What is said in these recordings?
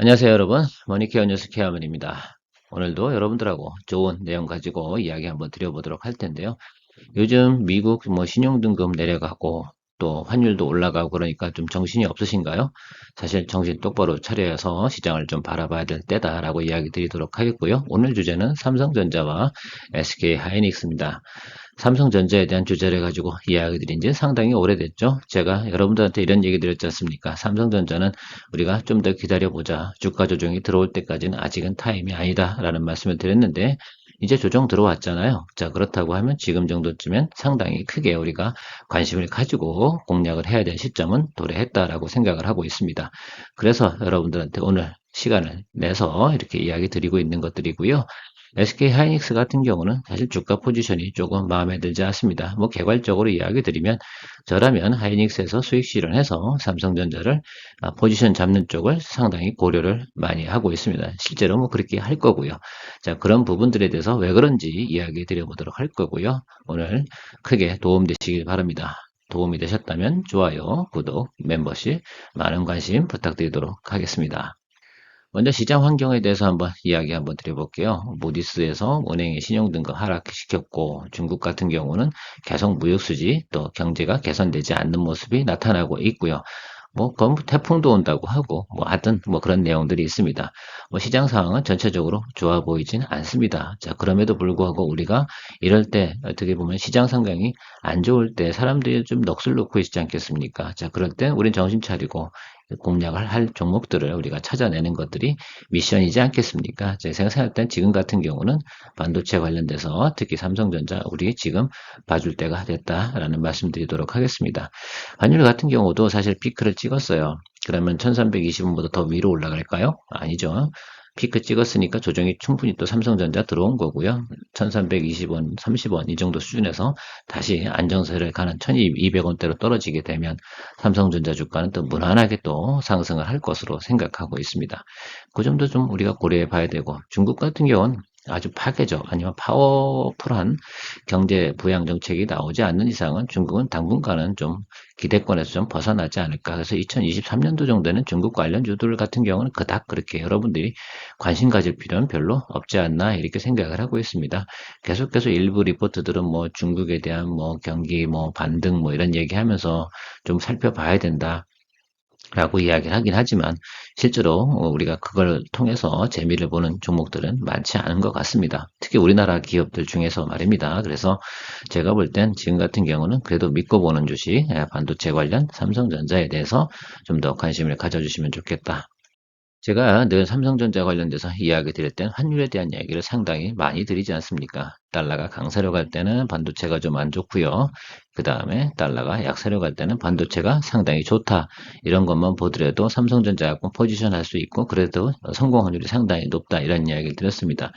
안녕하세요, 여러분. 머니케어 뉴스 케어맨입니다. 오늘도 여러분들하고 좋은 내용 가지고 이야기 한번 드려보도록 할 텐데요. 요즘 미국 신용등급 내려가고 또 환율도 올라가고 그러니까 좀 정신이 없으신가요? 사실 정신 똑바로 차려서 시장을 좀 바라봐야 될 때다라고 이야기 드리도록 하겠고요. 오늘 주제는 삼성전자와 SK 하이닉스입니다. 삼성전자에 대한 주제를 가지고 이야기 드린 지 상당히 오래됐죠. 제가 여러분들한테 이런 얘기 드렸지 않습니까? 삼성전자는 우리가 좀 더 기다려보자. 주가 조정이 들어올 때까지는 아직은 타임이 아니다. 라는 말씀을 드렸는데, 이제 조정 들어왔잖아요. 자, 그렇다고 하면 지금 정도쯤엔 상당히 크게 우리가 관심을 가지고 공략을 해야 될 시점은 도래했다라고 생각을 하고 있습니다. 그래서 여러분들한테 오늘 시간을 내서 이렇게 이야기 드리고 있는 것들이고요. SK 하이닉스 같은 경우는 사실 주가 포지션이 조금 마음에 들지 않습니다. 개괄적으로 이야기 드리면 저라면 하이닉스에서 수익 실현해서 삼성전자를 포지션 잡는 쪽을 상당히 고려를 많이 하고 있습니다. 실제로 그렇게 할 거고요. 자, 그런 부분들에 대해서 왜 그런지 이야기 드려보도록 할 거고요. 오늘 크게 도움되시길 바랍니다. 도움이 되셨다면 좋아요, 구독, 멤버십 많은 관심 부탁드리도록 하겠습니다. 먼저 시장 환경에 대해서 이야기 한번 드려볼게요. 무디스에서 은행의 신용등급 하락시켰고 중국 같은 경우는 계속 무역수지 또 경제가 개선되지 않는 모습이 나타나고 있고요. 태풍도 온다고 하고, 하여튼, 그런 내용들이 있습니다. 시장 상황은 전체적으로 좋아 보이진 않습니다. 자, 그럼에도 불구하고 우리가 이럴 때, 어떻게 보면 시장 상황이 안 좋을 때 사람들이 좀 넋을 놓고 있지 않겠습니까? 자, 그럴 땐 우린 정신 차리고 공략을 할 종목들을 우리가 찾아내는 것들이 미션이지 않겠습니까? 제가 생각할 땐 지금 같은 경우는 반도체 관련돼서 특히 삼성전자 우리 지금 봐줄 때가 됐다라는 말씀드리도록 하겠습니다. 환율 같은 경우도 사실 피크를 찍었어요. 그러면 1320원보다 더 위로 올라갈까요? 아니죠. 피크 찍었으니까 조정이 충분히 또 삼성전자 들어온 거고요. 1320원, 30원 이 정도 수준에서 다시 안정세를 가는 1200원대로 떨어지게 되면 삼성전자 주가는 또 무난하게 또 상승을 할 것으로 생각하고 있습니다. 그 점도 좀 우리가 고려해 봐야 되고 중국 같은 경우는 아주 파괴적 아니면 파워풀한 경제 부양 정책이 나오지 않는 이상은 중국은 당분간은 좀 기대권에서 좀 벗어나지 않을까. 그래서 2023년도 정도는 중국 관련주들 같은 경우는 그닥 그렇게 여러분들이 관심 가질 필요는 별로 없지 않나 이렇게 생각을 하고 있습니다. 계속해서 일부 리포트들은 중국에 대한 경기 반등 이런 얘기하면서 좀 살펴봐야 된다. 라고 이야기를 하긴 하지만 실제로 우리가 그걸 통해서 재미를 보는 종목들은 많지 않은 것 같습니다. 특히 우리나라 기업들 중에서 말입니다. 그래서 제가 볼 땐 지금 같은 경우는 그래도 믿고 보는 주식, 반도체 관련 삼성전자에 대해서 좀 더 관심을 가져주시면 좋겠다. 제가 늘 삼성전자 관련돼서 이야기 드릴 땐 환율에 대한 이야기를 상당히 많이 드리지 않습니까? 달러가 강세로 갈 때는 반도체가 좀 안 좋고요. 그 다음에 달러가 약세로 갈 때는 반도체가 상당히 좋다. 이런 것만 보더라도 삼성전자 약간 포지션 할 수 있고 그래도 성공 확률이 상당히 높다. 이런 이야기를 드렸습니다.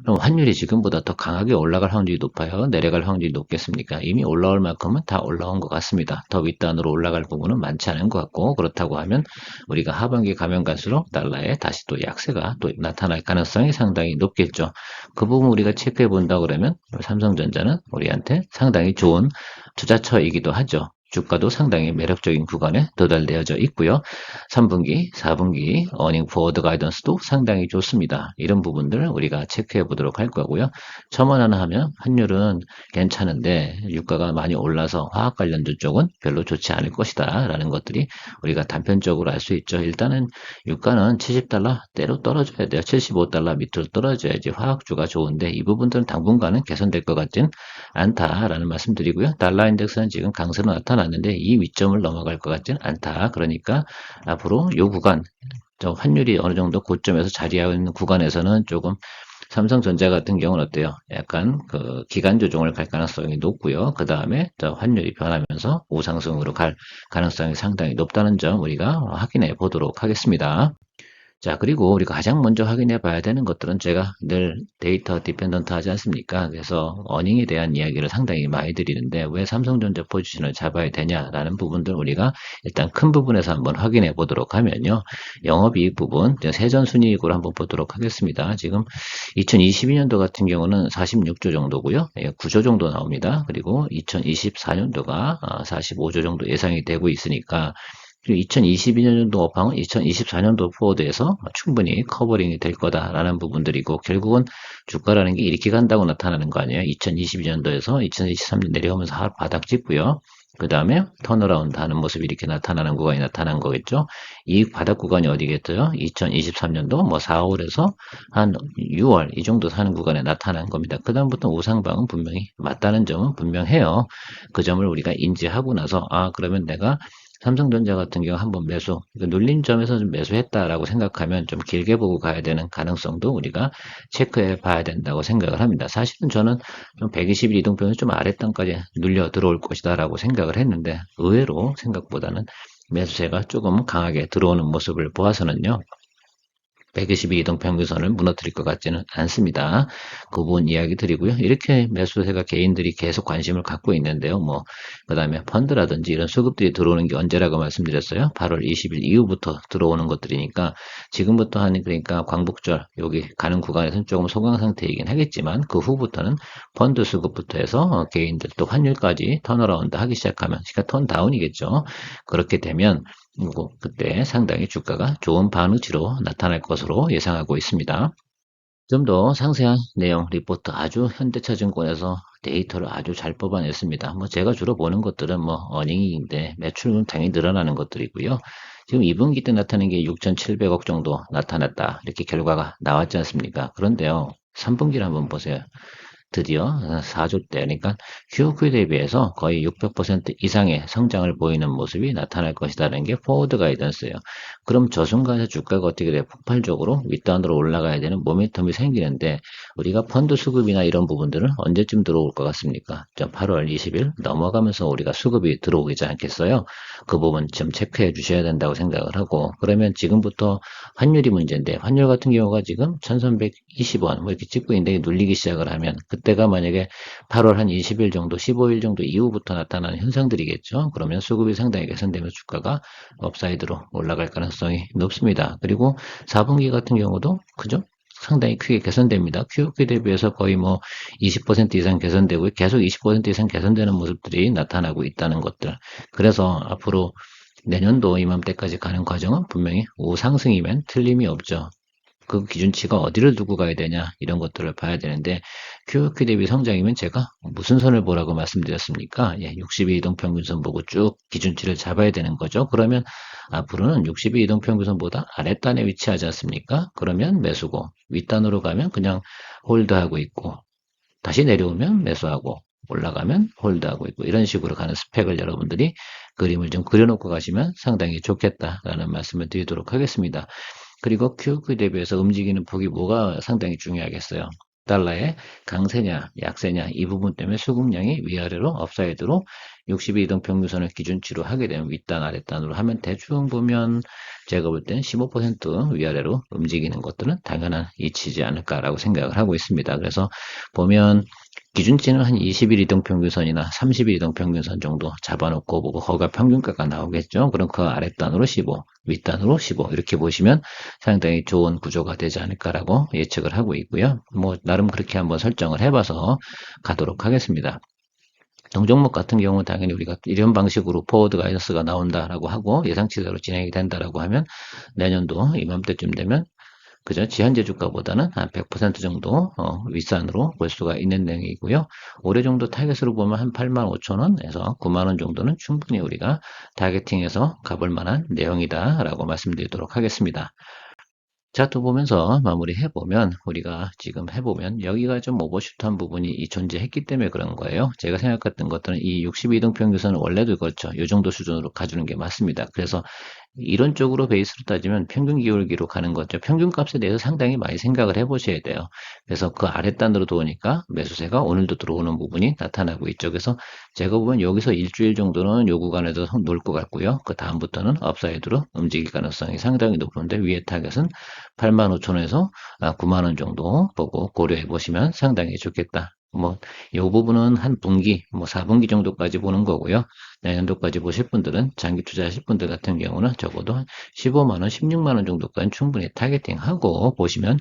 그럼 환율이 지금보다 더 강하게 올라갈 확률이 높아요? 내려갈 확률이 높겠습니까? 이미 올라올 만큼은 다 올라온 것 같습니다. 더 윗단으로 올라갈 부분은 많지 않은 것 같고 그렇다고 하면 우리가 하반기 가면 갈수록 달러에 다시 또 약세가 또 나타날 가능성이 상당히 높겠죠. 그 부분 우리가 체크해 본다 그러면 삼성전자는 우리한테 상당히 좋은 투자처이기도 하죠. 주가도 상당히 매력적인 구간에 도달되어져 있고요. 3분기, 4분기 어닝 포워드 가이던스도 상당히 좋습니다. 이런 부분들 우리가 체크해 보도록 할 거고요. 첨언하나 하면 환율은 괜찮은데 유가가 많이 올라서 화학 관련주 쪽은 별로 좋지 않을 것이다 라는 것들이 우리가 단편적으로 알 수 있죠. 일단은 유가는 70달러 때로 떨어져야 돼요. 75달러 밑으로 떨어져야지 화학주가 좋은데 이 부분들은 당분간은 개선될 것 같진 않다라는 말씀드리고요. 달러 인덱스는 지금 강세로 나타났는데 이 위점을 넘어갈 것 같진 않다. 그러니까 앞으로 요 구간, 환율이 어느 정도 고점에서 자리하고 있는 구간에서는 조금 삼성전자 같은 경우는 어때요? 약간 그 기간 조정을 갈 가능성이 높고요. 그 다음에 환율이 변하면서 우상승으로 갈 가능성이 상당히 높다는 점 우리가 확인해 보도록 하겠습니다. 자, 그리고 우리가 가장 먼저 확인해 봐야 되는 것들은 제가 늘 데이터 디펜던트 하지 않습니까? 그래서 어닝에 대한 이야기를 상당히 많이 드리는데 왜 삼성전자 포지션을 잡아야 되냐라는 부분들 우리가 일단 큰 부분에서 한번 확인해 보도록 하면요. 영업이익 부분, 세전순이익으로 한번 보도록 하겠습니다. 지금 2022년도 같은 경우는 46조 정도고요. 9조 정도 나옵니다. 그리고 2024년도가 45조 정도 예상이 되고 있으니까 그리고 2022년 정도 업황은 2024년도 포워드에서 충분히 커버링이 될 거다라는 부분들이고, 결국은 주가라는 게 이렇게 간다고 나타나는 거 아니에요. 2022년도에서 2023년 내려오면서 바닥 짚고요. 그 다음에 턴어라운드 하는 모습이 이렇게 나타나는 구간이 나타난 거겠죠. 이 바닥 구간이 어디겠어요? 2023년도 뭐 4, 5월에서 한 6월 이 정도 사는 구간에 나타난 겁니다. 그 다음부터 우상방은 분명히 맞다는 점은 분명해요. 그 점을 우리가 인지하고 나서, 아, 그러면 내가 삼성전자 같은 경우 한번 매수, 눌린 점에서 좀 매수했다라고 생각하면 좀 길게 보고 가야 되는 가능성도 우리가 체크해 봐야 된다고 생각을 합니다. 사실은 저는 좀 121 이동평균 좀 아랫단까지 눌려 들어올 것이다라고 생각을 했는데, 의외로 생각보다는 매수세가 조금 강하게 들어오는 모습을 보아서는요, 122 이동평균선을 무너뜨릴 것 같지는 않습니다. 그 부분 이야기 드리고요. 이렇게 매수세가 개인들이 계속 관심을 갖고 있는데요. 뭐, 그 다음에 펀드라든지 이런 수급들이 들어오는 게 언제라고 말씀드렸어요? 8월 20일 이후부터 들어오는 것들이니까 지금부터 하는, 그러니까 광복절 여기 가는 구간에서는 조금 소강 상태이긴 하겠지만 그 후부터는 펀드 수급부터 해서 개인들 또 환율까지 턴어라운드 하기 시작하면, 그러니까 턴 다운이겠죠. 그렇게 되면 그때 상당히 주가가 좋은 반응치로 나타날 것으로 예상하고 있습니다. 좀 더 상세한 내용 리포트 아주 현대차증권에서 데이터를 아주 잘 뽑아냈습니다. 뭐 제가 주로 보는 것들은 뭐 어닝인데 매출은 당연히 늘어나는 것들이고요. 지금 2분기 때 나타난 게 6,700억 정도 나타났다. 이렇게 결과가 나왔지 않습니까? 그런데요. 3분기를 한번 보세요. 드디어 4조 대, 그러니까 QOQ 대비해서 거의 600% 이상의 성장을 보이는 모습이 나타날 것이라는 게 포워드 가이던스예요. 그럼 저 순간에 주가가 어떻게 돼요? 폭발적으로 윗단으로 올라가야 되는 모멘텀이 생기는데, 우리가 펀드 수급이나 이런 부분들은 언제쯤 들어올 것 같습니까? 8월 20일 넘어가면서 우리가 수급이 들어오지 않겠어요? 그 부분 좀 체크해 주셔야 된다고 생각을 하고, 그러면 지금부터 환율이 문제인데, 환율 같은 경우가 지금 1320원 뭐 이렇게 찍고 있는데 눌리기 시작을 하면, 그때가 만약에 8월 한 20일 정도, 15일 정도 이후부터 나타나는 현상들이겠죠. 그러면 수급이 상당히 개선되면서 주가가 업사이드로 올라갈 가능성이 높습니다. 그리고 4분기 같은 경우도 그죠? 상당히 크게 개선됩니다. QOQ 대비해서 거의 뭐 20% 이상 개선되고 계속 20% 이상 개선되는 모습들이 나타나고 있다는 것들. 그래서 앞으로 내년도 이맘때까지 가는 과정은 분명히 우상승이면 틀림이 없죠. 그 기준치가 어디를 두고 가야 되냐, 이런 것들을 봐야 되는데, QOQ 대비 성장이면 제가 무슨 선을 보라고 말씀드렸습니까? 62 이동평균선 보고 쭉 기준치를 잡아야 되는 거죠. 그러면 앞으로는 62 이동평균선보다 아랫단에 위치하지 않습니까? 그러면 매수고, 윗단으로 가면 그냥 홀드하고 있고, 다시 내려오면 매수하고, 올라가면 홀드하고 있고, 이런 식으로 가는 스펙을 여러분들이 그림을 좀 그려놓고 가시면 상당히 좋겠다라는 말씀을 드리도록 하겠습니다. 그리고 QOQ 대비해서 움직이는 폭이 뭐가 상당히 중요하겠어요. 달러의 강세냐 약세냐 이 부분 때문에 수급량이 위아래로 업사이드로 62 이동평균선을 기준치로 하게 되면 윗단 아랫단으로 하면 대충 보면 제가 볼 때는 15% 위아래로 움직이는 것들은 당연한 이치지 않을까라고 생각을 하고 있습니다. 그래서 보면 기준치는 한 20일 이동평균선이나 30일 이동평균선 정도 잡아놓고 보고 거가 평균가가 나오겠죠. 그럼 그 아랫단으로 15, 윗단으로 15 이렇게 보시면 상당히 좋은 구조가 되지 않을까라고 예측을 하고 있고요. 뭐 나름 그렇게 한번 설정을 해봐서 가도록 하겠습니다. 동종목 같은 경우 당연히 우리가 이런 방식으로 포워드 가이던스가 나온다라고 하고 예상치대로 진행이 된다라고 하면 내년도 이맘때쯤 되면 그죠? 지한제 주가보다는 한 100% 정도 윗산으로 볼 수가 있는 내용이고요. 올해 정도 타겟으로 보면 한 85,000원에서 9만원 정도는 충분히 우리가 타겟팅해서 가볼 만한 내용이다라고 말씀드리도록 하겠습니다. 차트 보면서 마무리 해보면, 우리가 지금 해보면 여기가 좀 오버슈트한 부분이 존재했기 때문에 그런 거예요. 제가 생각했던 것들은 이 62이동평균선은 원래도 그렇죠. 이 정도 수준으로 가주는 게 맞습니다. 그래서 이론적으로 베이스로 따지면 평균 기울기로 가는 거죠. 평균값에 대해서 상당히 많이 생각을 해보셔야 돼요. 그래서 그 아랫단으로 들어오니까 매수세가 오늘도 들어오는 부분이 나타나고 있죠. 그래서 제가 보면 여기서 일주일 정도는 요 구간에서 놀 것 같고요. 그 다음부터는 업사이드로 움직일 가능성이 상당히 높은데, 위에 타겟은 85,000원에서 9만원 정도 보고 고려해 보시면 상당히 좋겠다. 뭐, 요 부분은 한 분기, 뭐 4분기 정도까지 보는 거고요. 내년도까지 보실 분들은, 장기 투자하실 분들 같은 경우는 적어도 한 15만원, 16만원 정도까지 충분히 타겟팅하고 보시면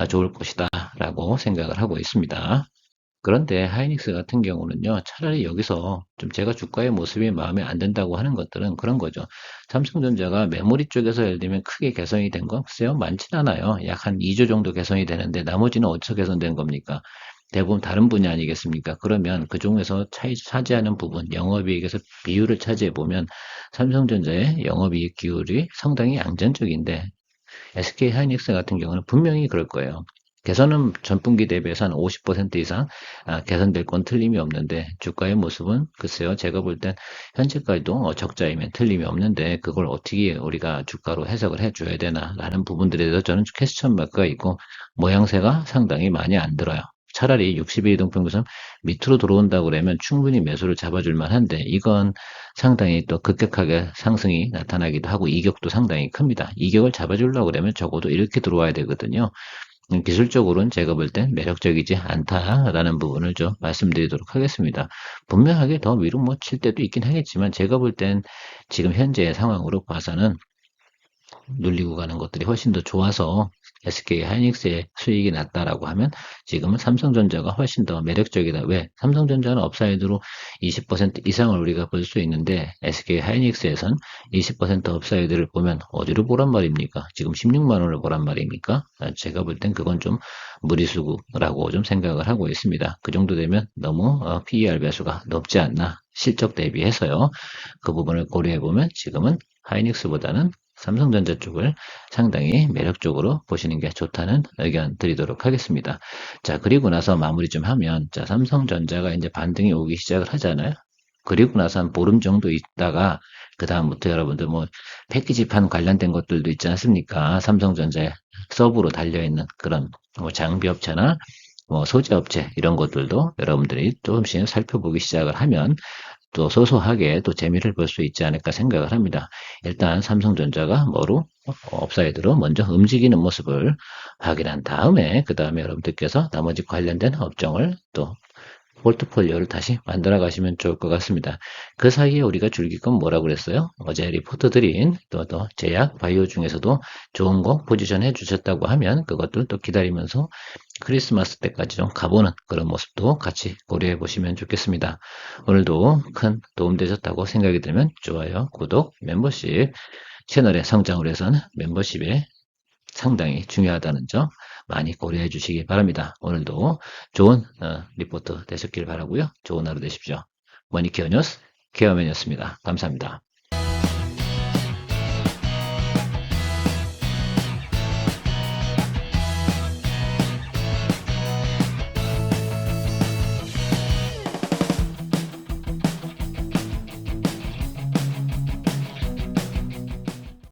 좋을 것이다 라고 생각을 하고 있습니다. 그런데 하이닉스 같은 경우는요, 차라리 여기서 좀 제가 주가의 모습이 마음에 안 든다고 하는 것들은 그런 거죠. 삼성전자가 메모리 쪽에서 예를 들면 크게 개선이 된 건 글쎄요, 많진 않아요. 약 한 2조 정도 개선이 되는데 나머지는 어디서 개선된 겁니까? 대부분 다른 분야 아니겠습니까? 그러면 그 중에서 차지하는 부분, 영업이익에서 비율을 차지해 보면 삼성전자의 영업이익 비율이 상당히 양전적인데 SK 하이닉스 같은 경우는 분명히 그럴 거예요. 개선은 전분기 대비해서 한 50% 이상 개선될 건 틀림이 없는데 주가의 모습은 글쎄요. 제가 볼 땐 현재까지도 적자이면 틀림이 없는데 그걸 어떻게 우리가 주가로 해석을 해줘야 되나라는 부분들에 대해서 저는 퀘스천 마크가 있고 모양새가 상당히 많이 안 들어요. 차라리 60일 이동평균선 밑으로 들어온다고 그러면 충분히 매수를 잡아줄 만한데 이건 상당히 또 급격하게 상승이 나타나기도 하고 이격도 상당히 큽니다. 이격을 잡아주려고 그러면 적어도 이렇게 들어와야 되거든요. 기술적으로는 제가 볼 땐 매력적이지 않다라는 부분을 좀 말씀드리도록 하겠습니다. 분명하게 더 위로 뭐 칠 때도 있긴 하겠지만 제가 볼 땐 지금 현재의 상황으로 봐서는 눌리고 가는 것들이 훨씬 더 좋아서 SK 하이닉스의 수익이 낮다라고 하면 지금은 삼성전자가 훨씬 더 매력적이다. 왜? 삼성전자는 업사이드로 20% 이상을 우리가 볼 수 있는데 SK 하이닉스에선 20% 업사이드를 보면 어디로 보란 말입니까? 지금 16만 원을 보란 말입니까? 제가 볼 땐 그건 좀 무리수라고 좀 생각을 하고 있습니다. 그 정도 되면 너무 PER 배수가 높지 않나 실적 대비해서요. 그 부분을 고려해 보면 지금은 하이닉스보다는 삼성전자 쪽을 상당히 매력적으로 보시는 게 좋다는 의견 드리도록 하겠습니다. 자, 그리고 나서 마무리 좀 하면, 자, 삼성전자가 이제 반등이 오기 시작을 하잖아요. 그리고 나서 한 보름 정도 있다가, 그다음부터 여러분들 뭐, 패키지판 관련된 것들도 있지 않습니까? 삼성전자에 서브로 달려있는 그런 뭐 장비업체나 뭐 소재업체 이런 것들도 여러분들이 조금씩 살펴보기 시작을 하면 또 소소하게 또 재미를 볼 수 있지 않을까 생각을 합니다. 일단 삼성전자가 뭐로 업사이드로 먼저 움직이는 모습을 확인한 다음에 그 다음에 여러분들께서 나머지 관련된 업종을 또 포트폴리오를 다시 만들어 가시면 좋을 것 같습니다. 그 사이에 우리가 즐길 건 뭐라고 그랬어요? 어제 리포트 드린 또 제약, 바이오 중에서도 좋은 거 포지션 해주셨다고 하면 그것들 또 기다리면서 크리스마스 때까지 좀 가보는 그런 모습도 같이 고려해 보시면 좋겠습니다. 오늘도 큰 도움 되셨다고 생각이 들면 좋아요, 구독, 멤버십, 채널의 성장을 위해서는 멤버십에 상당히 중요하다는 점 많이 고려해 주시기 바랍니다. 오늘도 좋은 리포트 되셨길 바라고요. 좋은 하루 되십시오. 머니케어 뉴스 케어맨이었습니다. 감사합니다.